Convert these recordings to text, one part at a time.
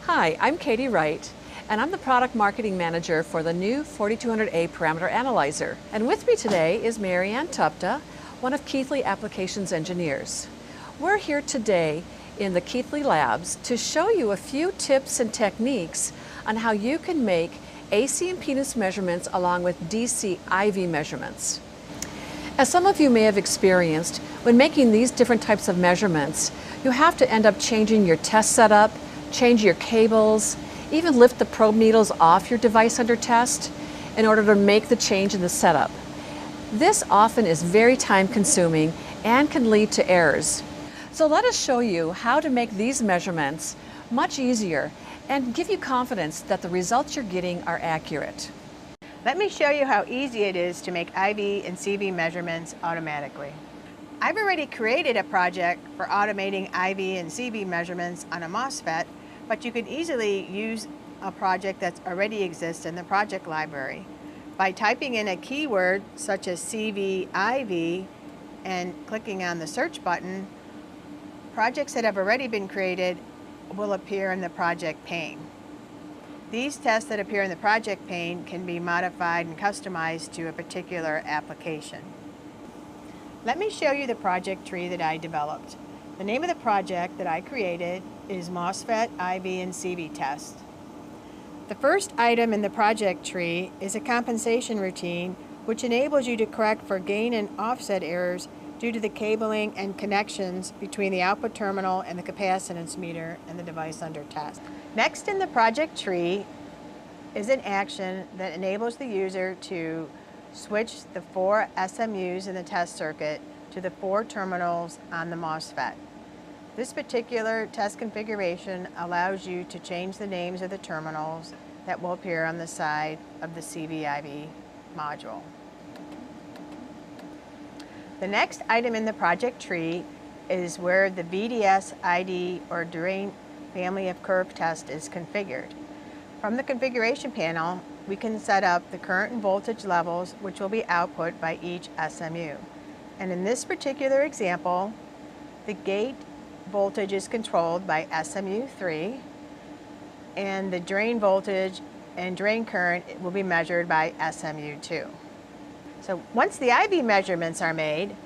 Hi, I'm Katie Wright, and I'm the Product Marketing Manager for the new 4200A Parameter Analyzer. And with me today is Marianne Tupta, one of Keithley Applications Engineers. We're here today in the Keithley Labs to show you a few tips and techniques on how you can make AC impedance measurements along with DC IV measurements. As some of you may have experienced, when making these different types of measurements, you have to end up changing your test setup, change your cables, even lift the probe needles off your device under test in order to make the change in the setup. This often is very time consuming and can lead to errors. So let us show you how to make these measurements much easier and give you confidence that the results you're getting are accurate. Let me show you how easy it is to make IV and CV measurements automatically. I've already created a project for automating IV and CV measurements on a MOSFET, but you can easily use a project that already exists in the project library. By typing in a keyword such as CV IV and clicking on the search button, projects that have already been created will appear in the project pane. These tests that appear in the project pane can be modified and customized to a particular application. Let me show you the project tree that I developed. The name of the project that I created is MOSFET IV and CV Test. The first item in the project tree is a compensation routine which enables you to correct for gain and offset errors due to the cabling and connections between the output terminal and the capacitance meter and the device under test. Next in the project tree is an action that enables the user to switch the 4 SMUs in the test circuit to the 4 terminals on the MOSFET. This particular test configuration allows you to change the names of the terminals that will appear on the side of the CV/IV module. The next item in the project tree is where the VDS ID or drain family of curve test is configured. From the configuration panel, we can set up the current and voltage levels which will be output by each SMU. And in this particular example, the gate voltage is controlled by SMU3 and the drain voltage and drain current will be measured by SMU2. So once the IV measurements are made,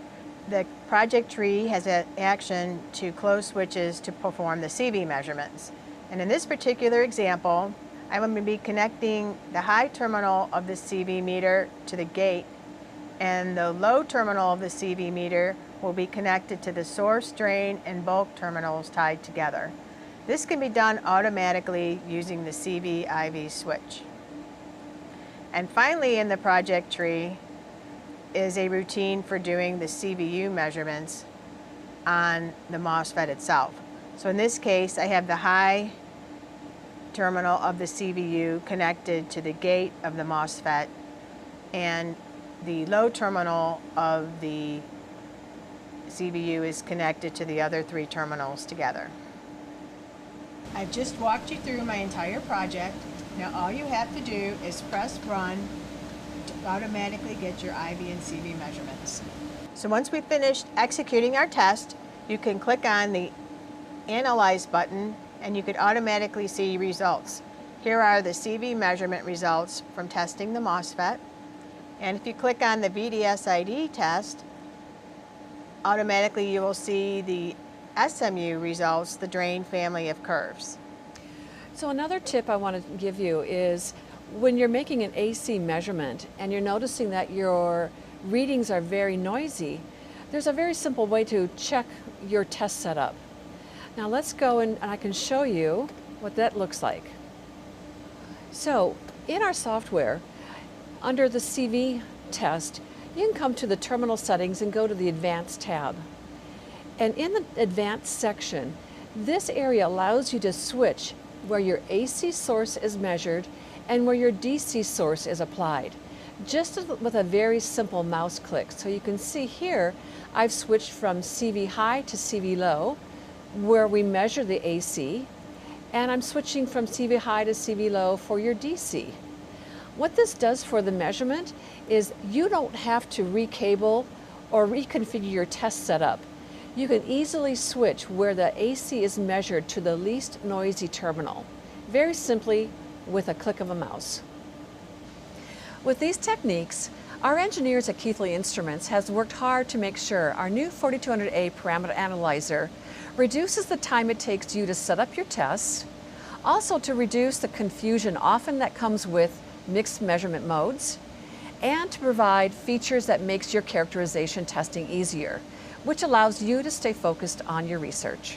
the project tree has an action to close switches to perform the CV measurements. And in this particular example, I'm going to be connecting the high terminal of the CV meter to the gate, and the low terminal of the CV meter will be connected to the source, drain, and bulk terminals tied together. This can be done automatically using the CV/IV switch. And finally in the project tree is a routine for doing the CVU measurements on the MOSFET itself. So in this case, I have the high terminal of the CVU connected to the gate of the MOSFET, and the low terminal of the CVU is connected to the other 3 terminals together. I've just walked you through my entire project. Now all you have to do is press run to automatically get your IV and CV measurements. So once we've finished executing our test, you can click on the Analyze button and you could automatically see results. Here are the CV measurement results from testing the MOSFET. And if you click on the VDS ID test, automatically you will see the SMU results, the drain family of curves. So another tip I want to give you is when you're making an AC measurement and you're noticing that your readings are very noisy, there's a very simple way to check your test setup. Now let's go and I can show you what that looks like. So in our software, under the CV test, you can come to the terminal settings and go to the Advanced tab. And in the Advanced section, this area allows you to switch where your AC source is measured and where your DC source is applied, just with a very simple mouse click. So you can see here, I've switched from CV high to CV low, where we measure the AC, and I'm switching from CV high to CV low for your DC. What this does for the measurement is you don't have to recable or reconfigure your test setup. You can easily switch where the AC is measured to the least noisy terminal. very simply with a click of a mouse. With these techniques, our engineers at Keithley Instruments has worked hard to make sure our new 4200A parameter analyzer reduces the time it takes you to set up your tests, also to reduce the confusion often that comes with mixed measurement modes, and to provide features that makes your characterization testing easier, which allows you to stay focused on your research.